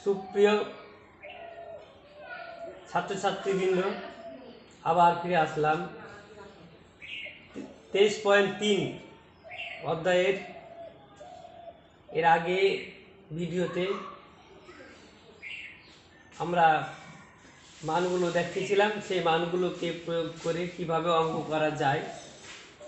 সুপ্রিয় ছাত্রছাত্রীবৃন্দ, আবার ফিরে আসলাম 23.3 অধ্যায়ের এর আগে ভিডিওতে আমরা মানগুলো দেখিয়েছিলাম। সেই মানগুলোকে প্রয়োগ করে কিভাবে অঙ্ক করা যায়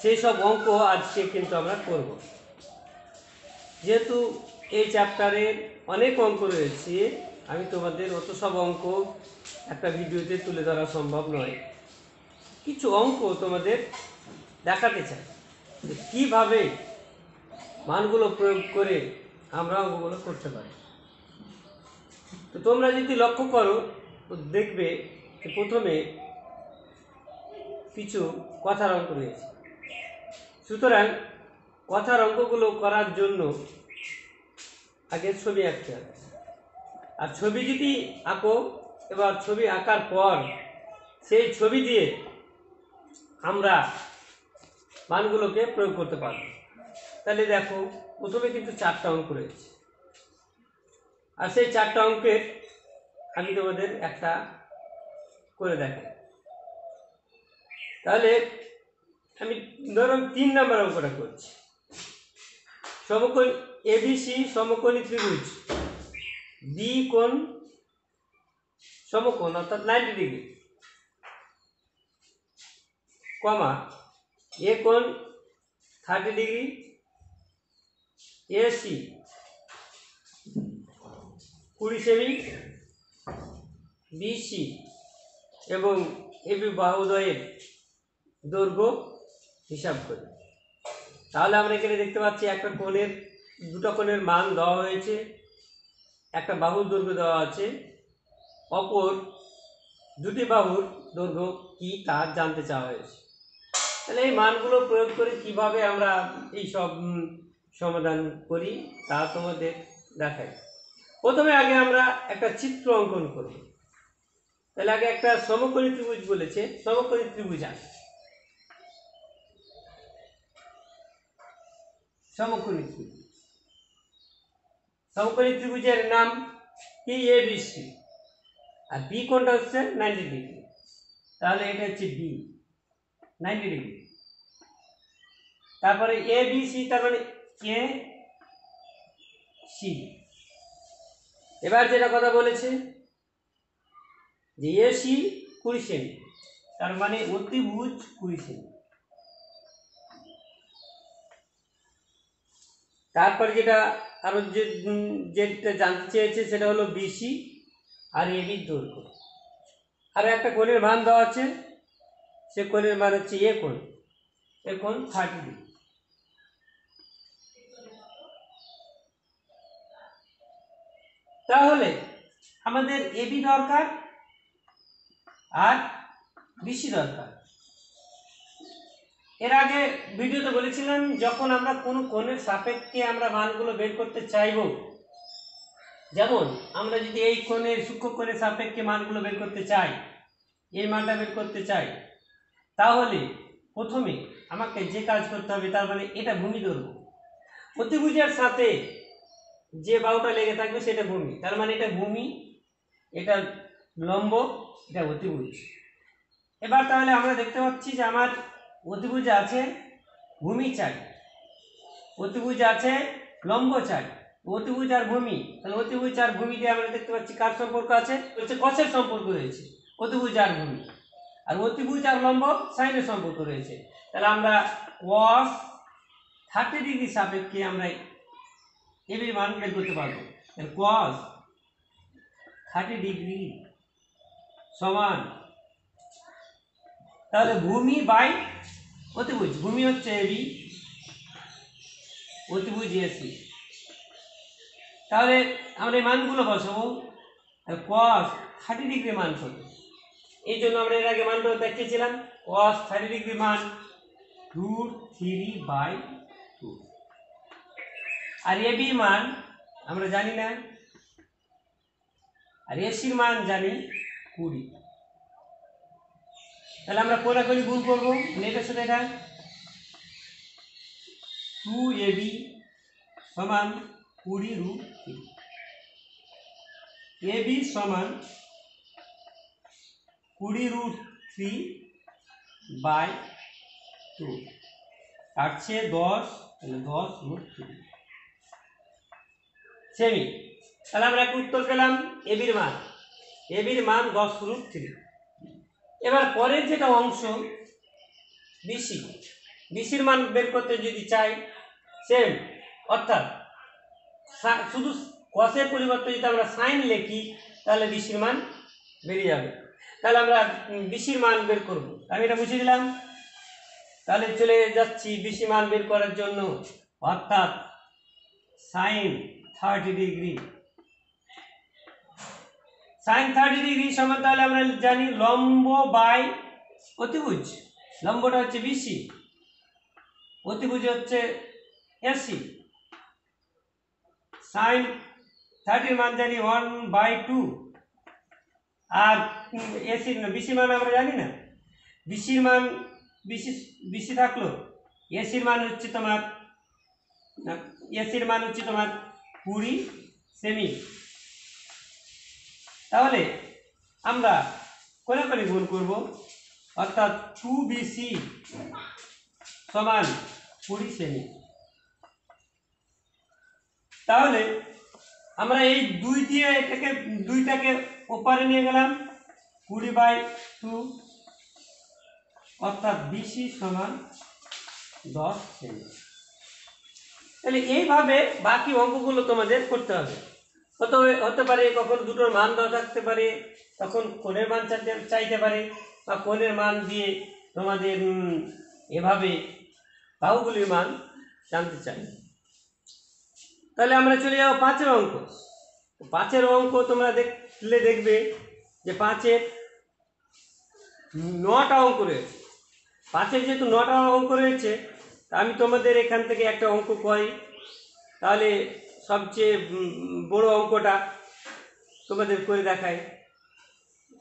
সেই সব অঙ্ক আজকে কিন্তু আমরা করব। যেহেতু এই চ্যাপ্টারের অনেক অঙ্ক রয়েছে, আমি তোমাদের অত সব অঙ্ক একটা ভিডিওতে তুলে ধরা সম্ভব নয়। কিছু অঙ্ক তোমাদের দেখাতে চাই যে কীভাবে মানগুলো প্রয়োগ করে আমরা অঙ্কগুলো করতে পারি। তো তোমরা যদি লক্ষ্য করো তো দেখবে যে প্রথমে কিছু কথার অঙ্ক রয়েছে। সুতরাং কথার অঙ্কগুলো করার জন্য আগে ছবি আঁকতে হবে। আর ছবি যদি আঁকো, এবার ছবি আঁকার পর সেই ছবি দিয়ে আমরা মানগুলোকে প্রয়োগ করতে পারব। তাহলে দেখো, প্রথমে কিন্তু 4টা অঙ্ক রয়েছে, আর সেই 4টা অঙ্কের আমি তোমাদের একটা করে দেখাই। তাহলে আমি ধরুন 3 নম্বর অঙ্কটা করছি। সমকোণ এবিসি সমকোণী ত্রিভুজ বি কোণ সমকোণ অর্থাৎ 90 ডিগ্রি, কমা এ কোণ 30 ডিগ্রি, এসি 20 সেমি, বিসি এবং এবি বাহুদ্বয়ের দৈর্ঘ্য হিসাব করি। তাহলে আমরা এখানে দেখতে পাচ্ছি একটা কোণের দুটো কোণের মান দেওয়া হয়েছে, একটা বাহুর দৈর্ঘ্য দেওয়া আছে, অপর দুটি বাহুর দৈর্ঘ্য কি তা জানতে চাওয়া হয়েছে। তাহলে এই মানগুলো প্রয়োগ করে কিভাবে আমরা এই সব সমাধান করি তা তোমাদের দেখাই। প্রথমে আগে আমরা একটা চিত্র অঙ্কন করব। তাহলে আগে একটা সমকোণী ত্রিভুজ বলেছে, সমকোণী ত্রিভুজ আছে। সমকোণী ত্রিভুজ, সমকোণী ত্রিভুজের নাম কি? এবিসি, আর বি কোণটা হচ্ছে 90 ডিগ্রি। তাহলে এটা হচ্ছে বি 90 ডিগ্রি। তারপরে এ বি সি, তার মানে এ সি। এবার যেটা কথা বলেছে যে এসি 20 সেমি, তার মানে অতিভুজ 20 সেমি। তারপরে যেটা আরো যেটা জানতে চেয়েছে সেটা হলো বিসি আর এবির দৈর্ঘ্য। আর একটা কোণের মান দেওয়া আছে, সে কোণের মান হচ্ছে এ কোণ, এ কোণ 30 ডিগ্রি। তাহলে আমাদের এবি দরকার আর বিসি দরকার। এর আগে ভিডিওতে বলেছিলাম, যখন আমরা কোনো কোণের সাপেক্ষে আমরা মানগুলো বের করতে চাইব, যেমন আমরা যদি এই কোণের সূক্ষ্ম কোণের সাপেক্ষে মানগুলো বের করতে চাই, এই মানটা বের করতে চাই, তাহলে প্রথমে আমাকে যে কাজ করতে হবে, তার মানে এটা ভূমি ধরব। অতিভুজের সাথে যে বাহুটা লেগে থাকবে সেটা ভূমি, তার মানে এটা ভূমি, এটা লম্ব, এটা অতিভুজ। এবার তাহলে আমরা দেখতে পাচ্ছি যে আমার অতিভুজ আছে, ভূমি চাই, অতিভুজ আছে, লম্ব চাই, অতিভুজ আর ভূমি। তাহলে অতিভুজ আর ভূমি দিয়ে আমরা দেখতে পাচ্ছি কার সম্পর্ক আছে? হচ্ছে কসের সম্পর্ক রয়েছে অতিভুজ আর ভূমি। আর অতিভুজ আর লম্ব সাইনের সম্পর্ক রয়েছে। তাহলে আমরা cos 30 ডিগ্রি সাপেক্ষে আমরা এর মান বের করতে পারবো। cos 30 ডিগ্রি সমান, তাহলে ভূমি বাই অতিভুজ, ভূমি হচ্ছে এবি, অতিভুজ এসি। তাহলে আমরা এই মানগুলো বসাবো। cos 30 ডিগ্রি মান কত? এই জন্য আমরা এর আগে মানটা দেখিয়েছিলাম। cos 30 ডিগ্রি মান √3/2। আর এবি মান আমরা জানি না, আর এসির মান জানি 20। তাহলে আমরা কোনাকুনি গুণ করবো, এটার সাথে এটা 2ab সমান 20√3। এ বি সমান 20√3/2 কাটছে 10, তাহলে 10√3 সেমি। তাহলে আমরা একটা উত্তর পেলাম এবির মান, এবির মান 10√3। এবার পরের যেটা অংশ বিসি, বিসির মান বের করতে যদি চাই সেম, অর্থাৎ শুধু কসের পরিবর্তে যদি আমরা সাইন লিখি তাহলে বিসির মান বেরিয়ে যাবে। তাহলে আমরা বিসির মান বের করব, আমি এটা বুঝিয়ে দিলাম। তাহলে চলে যাচ্ছি বিসি মান বের করার জন্য, অর্থাৎ সাইন 30°। সাইন 30° সমান, তাহলে আমরা জানি লম্ব বাই অতিভুজ। লম্বটা হচ্ছে বিসি, অতিভুজ হচ্ছে এসি। সাইন 30 মান জানি 1/2, আর এসি বিসি মান আমরা জানি না। বিসির মান বিসি থাকলো, এসির মান হচ্ছে তোমার 20 সেমি। তাহলে আমরা কোনে গুণ করব, অর্থাৎ 2BC সমান 20 সেমি। তাহলে আমরা এই দুইটাকে ওপারে নিয়ে গেলাম, 20/2, অর্থাৎ বিসি সমান 10 সেমি। তাহলে এইভাবে বাকি অঙ্কগুলো তোমাদের করতে হবে। হতে পারে কখন দুটোর মান দেওয়া থাকতে পারে, তখন কোণের মান চাইতে পারে, বা কোণের মান দিয়ে তোমাদের এভাবে বাহুগুলির মান জানতে চাই। তাহলে আমরা চলে যাবো 5-এর অঙ্ক। 5-এর অঙ্ক তোমরা দেখবে যে 5-এর 9টা অঙ্ক রয়েছে। 5-এর যেহেতু 9টা অঙ্ক রয়েছে, আমি তোমাদের এখান থেকে একটা অঙ্ক করি, তাহলে সবচেয়ে বড় অঙ্কটা তোমাদের করে দেখাই।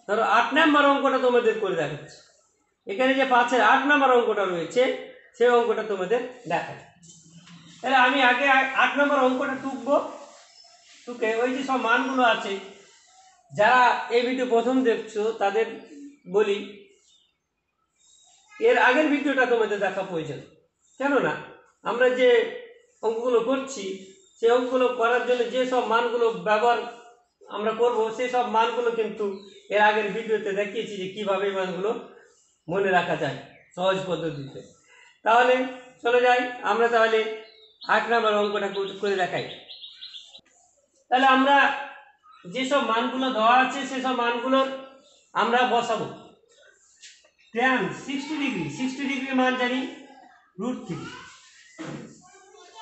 ধরো 8 নম্বর অঙ্কটা তোমাদের করে দেখাচ্ছি। এখানে যে 5-এর 8 নম্বর অঙ্কটা রয়েছে সেই অঙ্কটা তোমাদের দেখাই। তাহলে আমি আগে 8 নম্বর অঙ্কটা টুকে ওই যে সব মানগুলো আছে, যারা এই ভিডিও প্রথম দেখছো তাদের বলি এর আগের ভিডিওটা তোমাদের দেখা প্রয়োজন। কেননা আমরা যে অঙ্কগুলো করছি সেই অঙ্কগুলো করার জন্য যে সব মানগুলো ব্যবহার আমরা করব, সেই সব মানগুলো কিন্তু এর আগের ভিডিওতে দেখিয়েছি যে কীভাবে এই মানগুলো মনে রাখা যায় সহজ পদ্ধতিতে। তাহলে চলে যাই আমরা, তাহলে 8 নম্বর অঙ্কটা করে দেখাই। তাহলে আমরা যেসব মানগুলো দেওয়া আছে সেসব মানগুলো আমরা বসাবো। tan 60° মান জানি √3,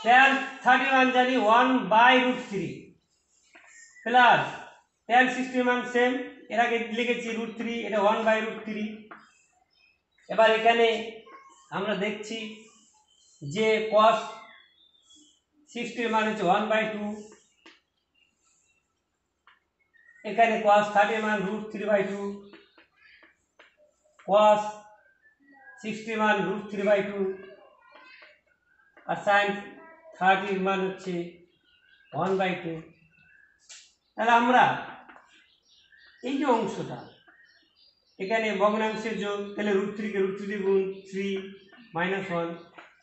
tan 31 জানি 1/√3 প্লাস tan 60 মান সেম, এর আগে লিখেছি √3, এটা 1/√3। এবার এখানে আমরা দেখছি যে cos 60 মান হচ্ছে 1/2, এখানে cos 30 মান √3/2, cos 60 মান √3/2, আর sin 30 মান হচ্ছে 1/2। তাহলে আমরা এই যে অংশটা এখানে ভগ্নাংশের যোগ, তাহলে √3 কে √3 গুণ 3 - 1,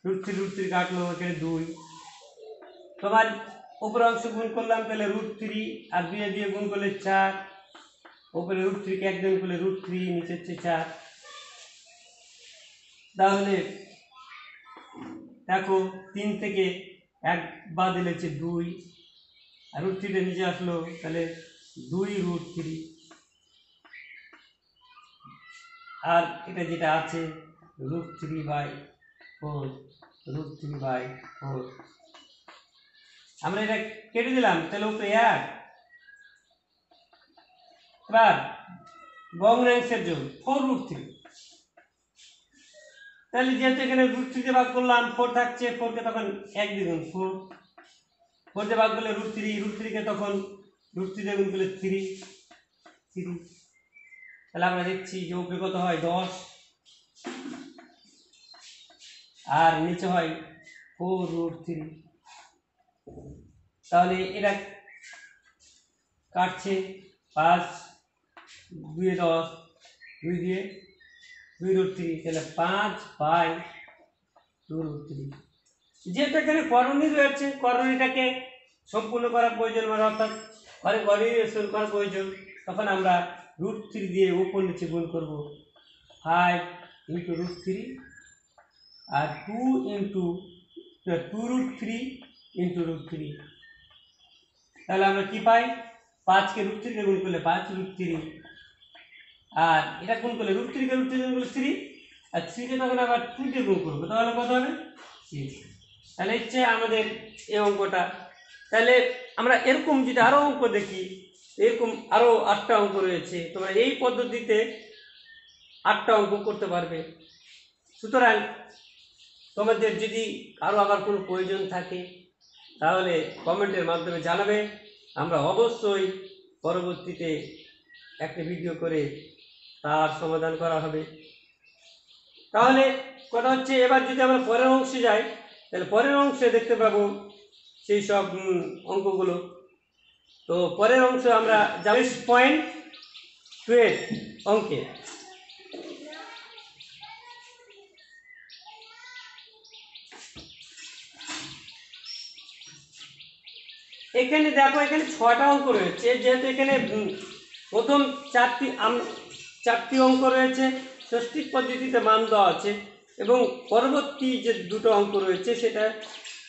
√3 কাটলো, এখানে 2। তোমার উপরে অংশ গুণ করলাম, তাহলে √3 আর 2 দিয়ে গুণ করলে 4, উপরে √3 কে একদম করলে √3, নিচে হচ্ছে 4। তাহলে দেখো 3 থেকে 1 বাদ দিলে হচ্ছে 2, আর √3 নিচে আসলো, তাহলে 2√3, আর এটা যেটা আছে √3/4, আমরা এটা কেটে দিলাম, তাহলে উপরে 1। এবার ভগ্নাংশের যোগ 4√3, তাহলে যেহেতু এখানে √3 দিয়ে ভাগ করলাম 4 থাকছে, 4 কে তখন 1 দিয়ে গুণ 4 দিয়ে ভাগ করলে √3 কে তখন √3 দিয়ে গুণ করলে 3। তাহলে আমরা দেখছি যে উপরে কত হয় 10, আর নিচে হয় 4√3। তাহলে এটা কাটছে 5 2 10 2 দিয়ে 2√3, তাহলে 5/2√3। যেহেতু এখানে করণী রয়েছে, করণীটাকে সম্পূর্ণ করা প্রয়োজন, মানে অর্থাৎ করণীয় করা প্রয়োজন, তখন আমরা √3 দিয়ে উপর নিচে গুণ করব। 5 × √3 আর 2√3 × √3, তাহলে আমরা কি পাই? 5কে √3 কে গুণ করলে 5√3, আর এটা গুণ করলে √3 কে √3 গুণ করলে 3, আর 3 কে তখন আবার 2 দিয়ে গুণ করবো, তাহলে কত হবে? 6। তাহলে হচ্ছে আমাদের এই অঙ্কটা। তাহলে আমরা এরকম যদি আরও অঙ্ক দেখি, এরকম আরও 8টা অঙ্ক রয়েছে, তোমরা এই পদ্ধতিতে 8টা অঙ্ক করতে পারবে। সুতরাং তোমাদের যদি আরও আবার কোনো প্রয়োজন থাকে তাহলে কমেন্টের মাধ্যমে জানাবে, আমরা অবশ্যই পরবর্তীতে একটা ভিডিও করে তার সমাধান করা হবে। তাহলে কথা হচ্ছে, এবার যদি আমরা পরের অংশে যাই, তাহলে পরের অংশে দেখতে পাবো সেই সব অঙ্কগুলো। তো পরের অংশে আমরা যাব 6.12 অঙ্কে। এখানে দেখো, এখানে 6টা অঙ্ক রয়েছে, যেহেতু এখানে প্রথম 4টি অঙ্ক রয়েছে ষষ্ঠিক পদ্ধতিতে মান দেওয়া আছে, এবং পরবর্তী যে 2টো অঙ্ক রয়েছে সেটা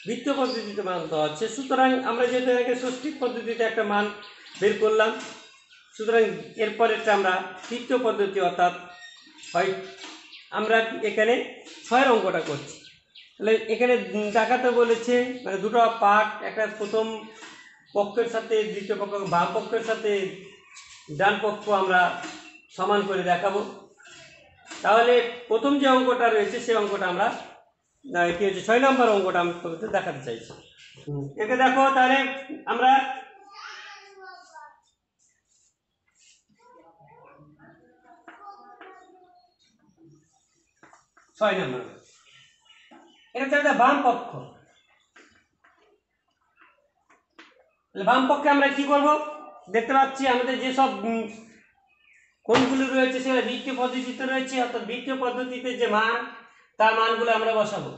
বৃত্তীয় পদ্ধতিতে মান দেওয়া আছে। সুতরাং আমরা যেহেতু এটাকে ষষ্ঠিক পদ্ধতিতে একটা মান বের করলাম, সুতরাং এরপরেরটা আমরা তৃতীয় পদ্ধতি, অর্থাৎ হয় আমরা এখানে 6এর অঙ্কটা করছি। তাহলে এখানে দেখাতে বলেছে, মানে 2টো পার্ট, একটা প্রথম পক্ষের সাথে দ্বিতীয় পক্ষ, বাম পক্ষের সাথে ডান পক্ষ আমরা সমান করে দেখাবো। তাহলে প্রথম যে অঙ্কটা রয়েছে সেই অঙ্কটা আমরা কি হচ্ছে 6 নম্বর অঙ্কটা আমি তোমাদের দেখাতে চাইছি। একে দেখো, তাহলে আমরা ছয় নম্বর, এটা হচ্ছে বাম পক্ষ। বাম পক্ষে আমরা কি করব? দেখতে পাচ্ছি আমাদের যেসব কোণগুলো রয়েছে সেগুলো বৃত্তীয় পদ্ধতিতে রয়েছে, অর্থাৎ বৃত্তীয় পদ্ধতিতে যে মান, তার মানগুলো আমরা বসাবো।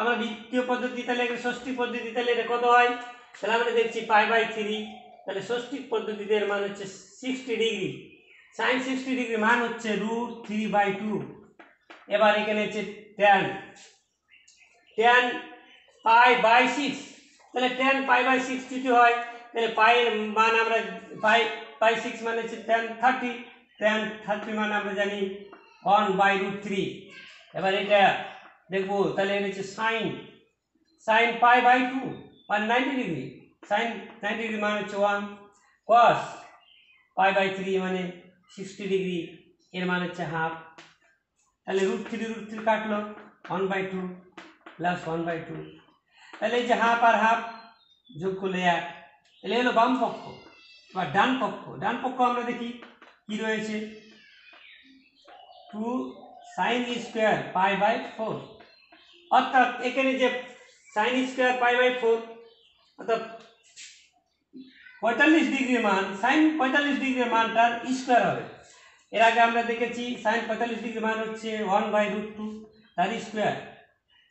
আমরা বৃত্তীয় পদ্ধতি, তাহলে ষষ্ঠী পদ্ধতি, তাহলে এটা কত হয়? তাহলে আমরা দেখছি π/3, তাহলে ষষ্ঠী পদ্ধতিতে এর মান হচ্ছে 60 ডিগ্রি, sin 60 ডিগ্রি মান হচ্ছে √3/2। এবার এখানে হচ্ছে tan π/6, তাহলে tan π/6 যদি হয়, তাহলে পাই এর মান আমরা π/6 মানে হচ্ছে tan 30, tan 30 মানে আমরা জানি 1/√3। এবার এটা দেখবো, তাহলে এটা হচ্ছে sin π/2 মানে 90 ডিগ্রি, sin 90 ডিগ্রি মানে হচ্ছে 1, cos π/3 মানে 60 ডিগ্রি, এর মানে হচ্ছে হাফ। তাহলে √3 কাটলো, 1/2 প্লাস 1/2, তাহলে এই যে হাফ আর হাফ যোগ করলে 1, তাহলে হলো বাম পক্ষ। বা ডান পক্ষ, ডান পক্ষ আমরা দেখি কি রয়েছে, 2 sin স্কয়ার π/4, অর্থাৎ এখানে যে sin স্কয়ার π/4 অর্থাৎ 45 ডিগ্রি মান, sin 45 ডিগ্রি মানটার স্কয়ার হবে। এর আগে আমরা দেখেছি sin 45 ডিগ্রি মান হচ্ছে 1/√2 তার স্কয়ার,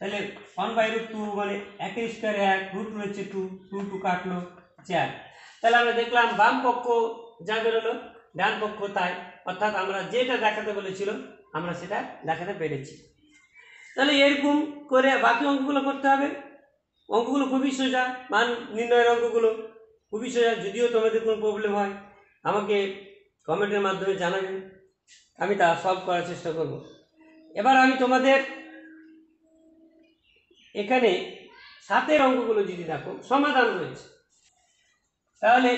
তাহলে 1/√2 মানে 1 স্কয়ার 1, √2 হচ্ছে 2, 2 কাটলো 4। তাহলে আমরা দেখলাম বাম পক্ষ যা বেরোলো, ডান পক্ষ তাই, অর্থাৎ আমরা যেটা দেখাতে বলেছিল আমরা সেটা দেখাতে পেরেছি। তাহলে এরকম করে বাকি অঙ্কগুলো করতে হবে। অঙ্কগুলো খুবই সোজা, মান নির্ণয়ের অঙ্কগুলো খুবই সোজা। যদিও তোমাদের কোনো প্রবলেম হয় আমাকে কমেন্টের মাধ্যমে জানাবেন, আমি তা সলভ করার চেষ্টা করব। এবার আমি তোমাদের এখানে 7এর অঙ্কগুলো যদি দেখো সমাধান রয়েছে, তাহলে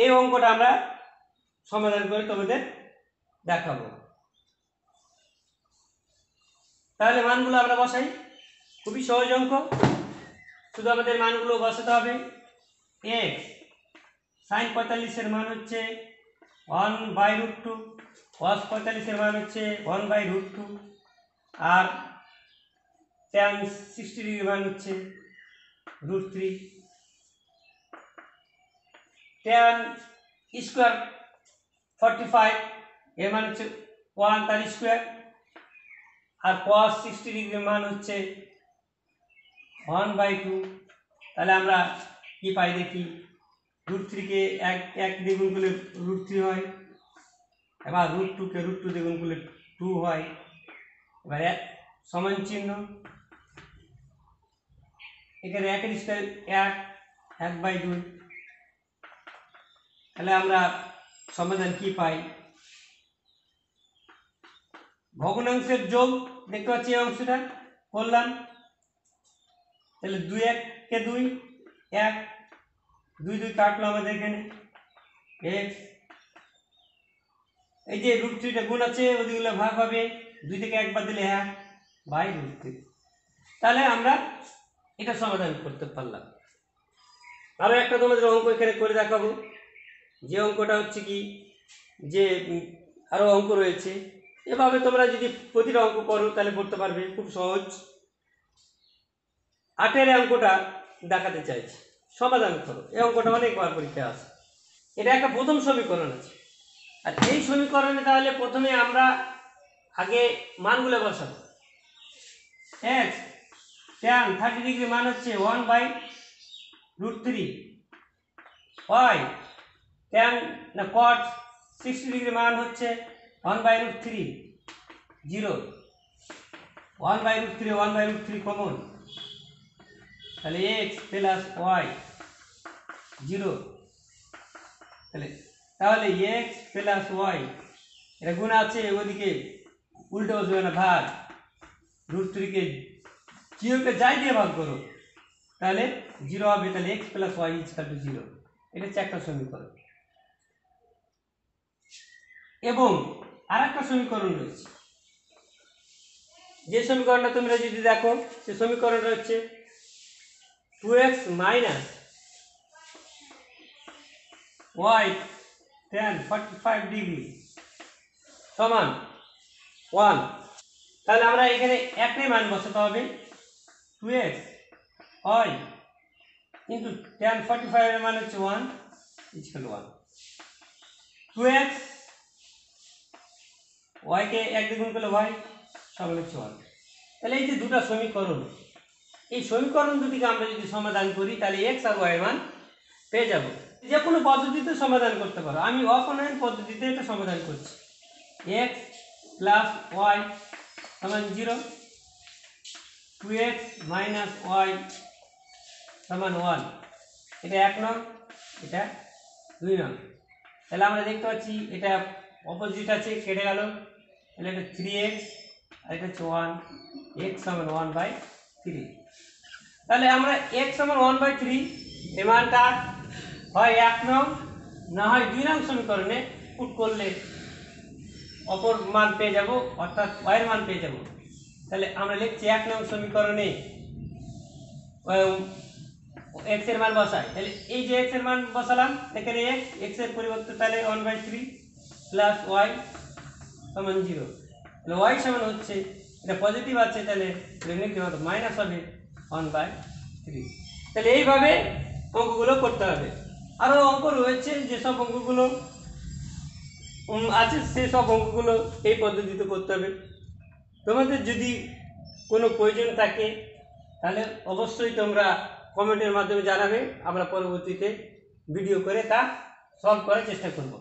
এই অঙ্কটা আমরা সমাধান করে তোমাদের দেখাবো। তাহলে মানগুলো আমরা বসাই, খুবই সহজ অঙ্ক, শুধু আমাদের মানগুলো বসাতে হবে। x sin 45 এর মান হচ্ছে 1/√2, cos 45 এর মান হচ্ছে 1/√2, আর tan 60 ডিগ্রি মান হচ্ছে √3, tan স্কোয়ার 45 এর মান হচ্ছে 1 তার স্কোয়ার, আর cos 60 ডিগ্রির মান হচ্ছে 1/2। তাহলে আমরা কি পাই দেখি, √3 কে এক দ্বিগুণ করলে √3 হয়, এবার √2 কে √2 দ্বিগুণ করলে 2 হয়। এবার সমান চিহ্ন, এখানে 1 এর স্কয়ার 1/2। তাহলে আমরা সমাধান কি পাই, ভগ্নাংশের যোগ দেখতে পাচ্ছি এই অংশটা করলাম, তাহলে 2 1 কে 2 1, 2 2 কাটলো আমাদের এখানে x, এই যে √3 টা গুণ আছে ওদিকগুলো ভাগ হবে, 2 থেকে 1 বাদ দিলে 1/√3। তাহলে আমরা এটা সমাধান করতে পারলাম। আরো একটা তোমাদের অঙ্ক এখানে করে দেখাবো, যে অঙ্কটা হচ্ছে কি যে আরো অঙ্ক রয়েছে, এভাবে তোমরা যদি প্রতিটা অঙ্ক করো তাহলে করতে পারবে, খুব সহজ। 8 এর অঙ্কটা দেখাতে চাইছি, সমাধান করো। এই অঙ্কটা অনেকবার পরীক্ষা আছে। এটা একটা প্রথম সমীকরণ আছে, আর এই সমীকরণে তাহলে প্রথমে আমরা আগে মানগুলো বসাবো। x tan 30 ডিগ্রি মান হচ্ছে 1/√3, y tan না cot 60 ডিগ্রি মান হচ্ছে 1/√3, 0 1/√3 কমন, তাহলে x প্লাস y 0। তাহলে x প্লাস y এটা গুণ আছে, ওদিকে উল্টে বসবে না, ভাগ √3 কে 0 কে যাই দিয়ে ভাগ করো তাহলে 0 হবে, তাহলে x plus y equal to 0। এটা হচ্ছে একটা সমীকরণ। এবং আরেকটা সমীকরণ রয়েছে, যে সমীকরণটা তোমরা যদি দেখো, সেই সমীকরণটা হচ্ছে 2x minus y tan 45 degree সমান 1। তাহলে আমরা এখানে একটাই মান বসাতে হবে, 2x y কিন্তু tan 45 এর মান হচ্ছে 1 ইকুয়াল 1। 2x y কে 1 দিয়ে গুণ করলে y সমান হচ্ছে 1। তাহলে এই যে দুটো সমীকরণ, এই সমীকরণ দুটিকে আমরা যদি সমাধান করি তাহলে x আর y এর মান পেয়ে যাব। যে কোনো পদ্ধতিতে সমাধান করতে পারো, আমি অপনয়ন পদ্ধতিতে এটা সমাধান করছি। x প্লাস y সমান 0, 2x মাইনাস y সমান 1। এটা 1 নং, এটা 2 নং। তাহলে আমরা দেখতে পাচ্ছি এটা অপোজিট আছে, কেটে গেল, তাহলে এটা 3x আর এটা হচ্ছে 1, x সমান 1/3। তাহলে আমরা x সমান 1/3 এর মানটা হয় 1 নং না হয় 2 নং সমীকরণে পুট করলে অপর মান পেয়ে যাব, অর্থাৎ y এর মান পেয়ে যাব। তাহলে আমরা লিখছি 1 নং সমীকরণে x এর মান বসাই, তাহলে এই যে x এর মান বসালাম, এখানে x এর পরিবর্তে তাহলে 1/3 প্লাস y সমান 0। তাহলে y সমান হচ্ছে, এটা পজিটিভ আছে তাহলে নেগেটিভ হবে, মাইনাস হবে 1/3। তাহলে এইভাবে অঙ্কগুলো করতে হবে। আরো অঙ্ক রয়েছে, যেসব অঙ্কগুলো আছে সেসব অঙ্কগুলো এই পদ্ধতিতে করতে হবে। তোমাদের যদি কোনো প্রয়োজন থাকে তাহলে অবশ্যই তোমরা কমেন্টের মাধ্যমে জানাবে, আমরা পরবর্তীতে ভিডিও করে তা সলভ করার চেষ্টা করব।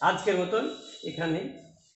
আজকের মতন এখানে